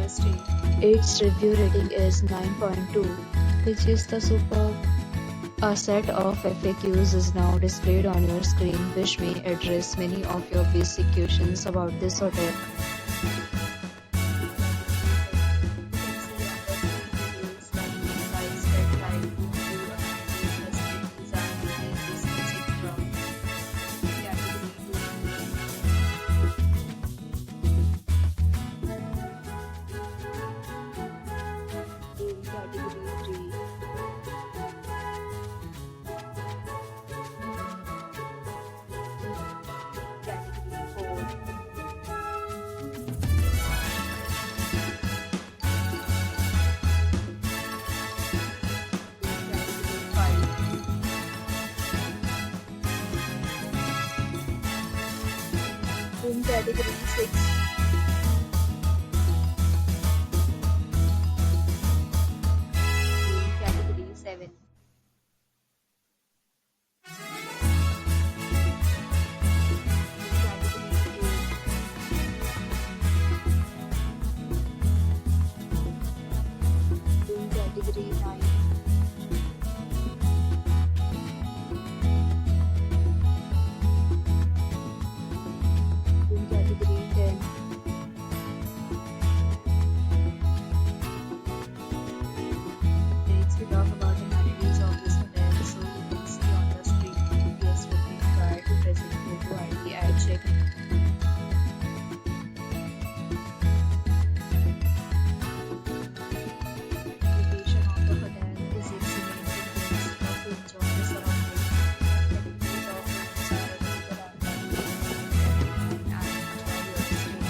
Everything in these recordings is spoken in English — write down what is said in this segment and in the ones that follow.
stay. Its review rating is 9.2, which is the superb. A set of FAQs is now displayed on your screen, which may address many of your basic questions about this hotel. Room category 6. Room category 7. Room category 9. Room category 10. Next, we talk about the amenities of this hotel. So you can see on the screen, guests will be required to present photo ID at check-in. Location of the hotel is excellent. Guests love to enjoy the surroundings. Amenities of rooms are available online and enjoy your stay.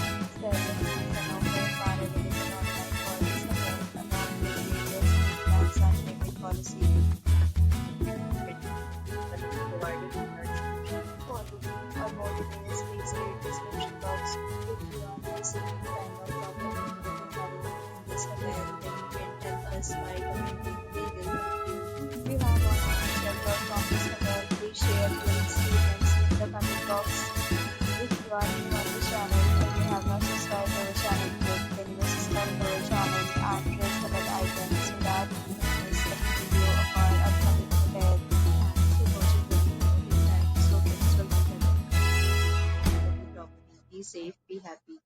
Services and offers are available online for this hotel along with various plans and payment policy. Provided in for booking or more details, please read description box. If you are facing any kind of problem in traveling in this hotel, then you can help us by commenting. We will help you. We have online shelter from this hotel. Please share your experience in the comment box. If you are new on this channel and you have not subscribed to our channel yet, then you subscribe to our channel and press the bell icon so that you don't miss any video of our upcoming hotel. Thanks for watching the video. Thanks for Castles of Bellinzona. Be safe, be happy.